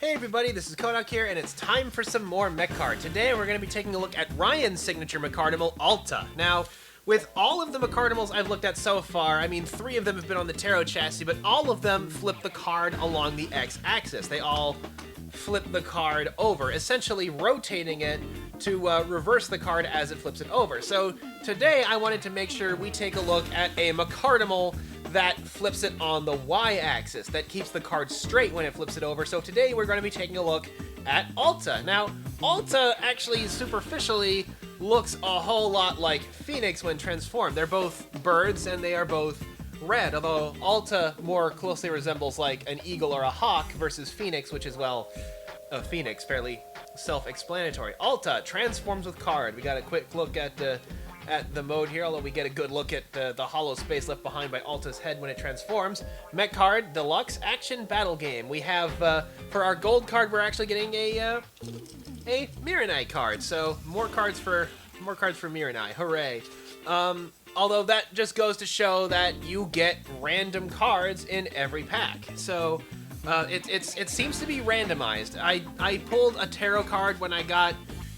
Hey everybody, this is Kohdok here, and it's time for some more Mecard. Today we're going to be taking a look at Ryan's signature Mecardimal, ALTA. Now, with all of the Mecardimals I've looked at so far, I mean, 3 of them have been on the Tarot chassis, but all of them flip the card along the X-axis. They all flip the card over, essentially rotating it to reverse the card as it flips it over. So today I wanted to make sure we take a look at a Mecardimal that flips it on the Y-axis, that keeps the card straight when it flips it over. So today we're going to be taking a look at ALTA. Now, ALTA actually superficially looks a whole lot like Phoenix when transformed. They're both birds and they are both red, although ALTA more closely resembles like an eagle or a hawk versus Phoenix, which is, well, a phoenix, fairly self-explanatory. ALTA transforms with card. We got a quick look at the mode here, although we get a good look at the hollow space left behind by ALTA's head when it transforms. Mecard Deluxe Action Battle Game. We have, for our gold card, we're actually getting a Miranai card, so more cards for Miranai. Hooray. Although that just goes to show that you get random cards in every pack. So it seems to be randomized. I pulled a tarot card when I got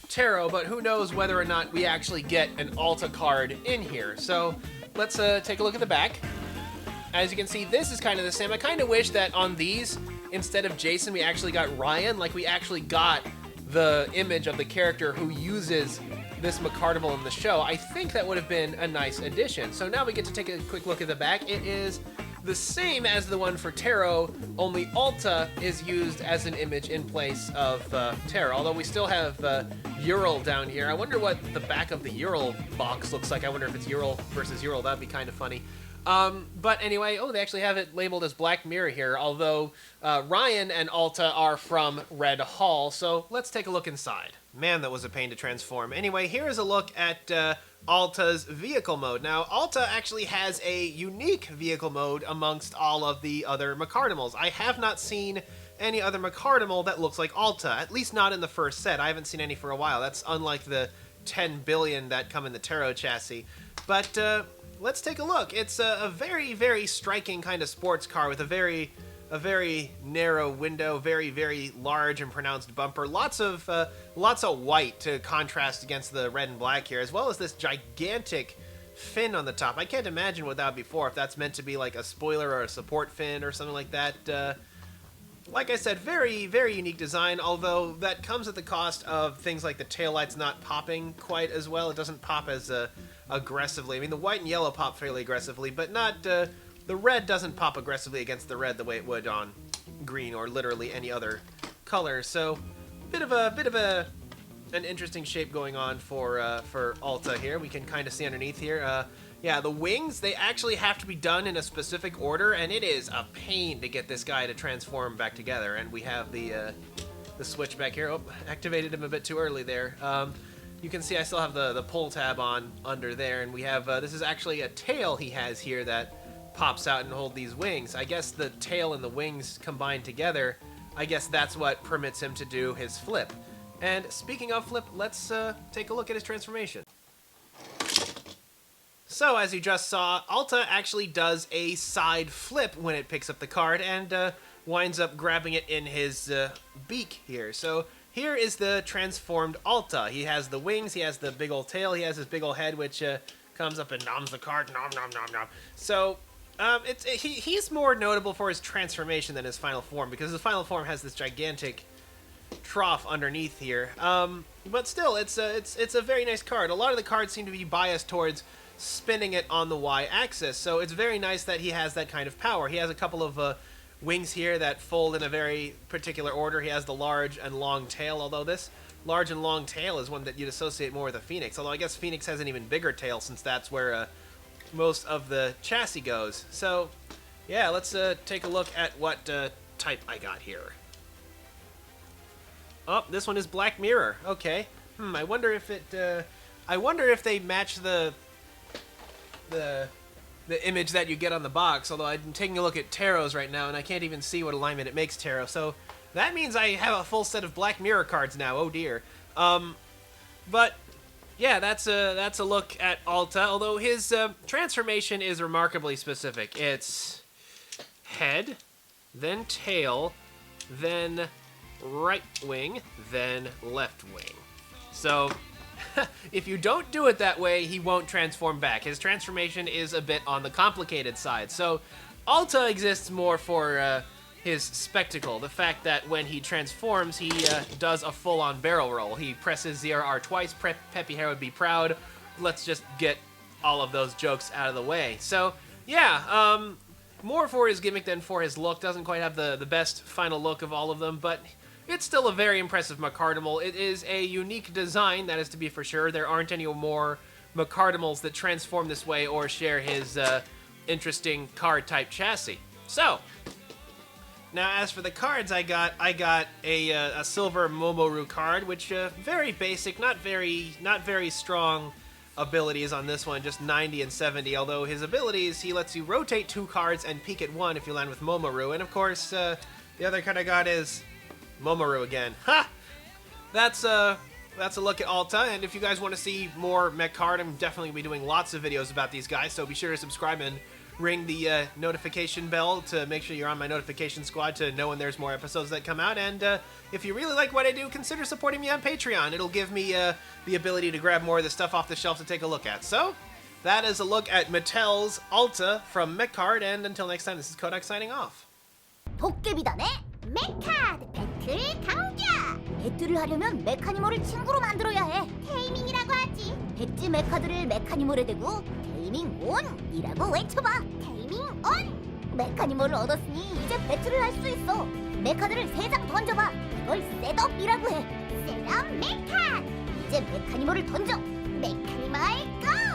tarot, but who knows whether or not we actually get an ALTA card in here. So let's take a look at the back. As you can see, this is kind of the same. I kind of wish that on these, instead of Jason, we actually got Ryan, like we actually got the image of the character who uses this Mecardimal in the show. I think that would have been a nice addition. So now we get to take a quick look at the back. It is the same as the one for Tarot, only ALTA is used as an image in place of Tarot, although we still have Ural down here. I wonder what the back of the Ural box looks like. I wonder if it's Ural versus Ural. That'd be kind of funny. But anyway, oh, they actually have it labeled as Black Mirror here, although Ryan and ALTA are from Red Hall, so let's take a look inside. Man, that was a pain to transform. Anyway, here is a look at ALTA's vehicle mode. Now, ALTA actually has a unique vehicle mode amongst all of the other Mecardimals. I have not seen any other Mecardimal that looks like ALTA, at least not in the first set. I haven't seen any for a while. That's unlike the 10 billion that come in the Tarot chassis. But let's take a look. It's a very, very striking kind of sports car with a very narrow window, very large and pronounced bumper. Lots of white to contrast against the red and black here, as well as this gigantic fin on the top. I can't imagine what that would be for, if that's meant to be like a spoiler or a support fin or something like that. Like I said, very unique design, although that comes at the cost of things like the taillights not popping quite as well. It doesn't pop as aggressively. I mean, the white and yellow pop fairly aggressively, but not the red doesn't pop aggressively against the red the way it would on green or literally any other color. So, bit of an interesting shape going on for ALTA here. We can kind of see underneath here. Yeah, the wings, they actually have to be done in a specific order, and it is a pain to get this guy to transform back together. And we have the switch back here. Oh, activated him a bit too early there. You can see I still have the pull tab on under there, and we have, this is actually a tail he has here that pops out and hold these wings. I guess the tail and the wings combined together, I guess that's what permits him to do his flip. And speaking of flip, let's take a look at his transformation. So, as you just saw, ALTA actually does a side flip when it picks up the card and winds up grabbing it in his beak here. So, here is the transformed ALTA. He has the wings, he has the big old tail, he has his big old head, which comes up and noms the card, nom nom nom nom. So, he's more notable for his transformation than his final form, because his final form has this gigantic trough underneath here. But still, it's a very nice card. A lot of the cards seem to be biased towards spinning it on the Y-axis, so it's very nice that he has that kind of power. He has a couple of wings here that fold in a very particular order. He has the large and long tail, although this large and long tail is one that you'd associate more with a Phoenix, although I guess Phoenix has an even bigger tail since that's where most of the chassis goes. So, yeah, let's take a look at what type I got here. Oh, this one is Black Mirror. Okay. I wonder if it. I wonder if they match the image that you get on the box. Although I'm taking a look at Tarot's right now, and I can't even see what alignment it makes Tarot. So that means I have a full set of Black Mirror cards now. Oh dear. But yeah, that's a look at ALTA. Although his transformation is remarkably specific. It's head, then tail, then right wing, then left wing. So if you don't do it that way, he won't transform back. His transformation is a bit on the complicated side. So ALTA exists more for his spectacle. The fact that when he transforms, he does a full-on barrel roll. He presses ZRR twice, Peppy Hair would be proud. Let's just get all of those jokes out of the way. So, yeah, more for his gimmick than for his look. Doesn't quite have the best final look of all of them, but it's still a very impressive Mecardimal. It is a unique design, that is to be for sure. There aren't any more Mecardimals that transform this way or share his interesting card-type chassis. So, now as for the cards I got a silver Momoru card, which very basic, not very strong abilities on this one, just 90 and 70, although his abilities, he lets you rotate 2 cards and peek at 1 if you land with Momoru, and of course, the other card I got is Momoru again. Ha! That's a look at ALTA, and if you guys want to see more Mecard, I'm definitely going to be doing lots of videos about these guys, so be sure to subscribe and ring the notification bell to make sure you're on my notification squad to know when there's more episodes that come out. And if you really like what I do, consider supporting me on Patreon. It'll give me the ability to grab more of the stuff off the shelf to take a look at. So, that is a look at Mattel's ALTA from Mecard, and until next time, this is Kohdok signing off. 도깨비단의 메카드 배틀 강자! 배틀을 하려면 메카니멀을 친구로 만들어야 해. 테이밍이라고 하지. 백지 메카드를 메카니멀에 대고 테이밍 온이라고 외쳐봐. 테이밍 온! 메카니멀을 얻었으니 이제 배틀을 할 수 있어. 메카드를 3장 던져봐. 이걸 셋업이라고 해. 셋업 메카드! 이제 메카니멀을 던져. 메카니멀 고!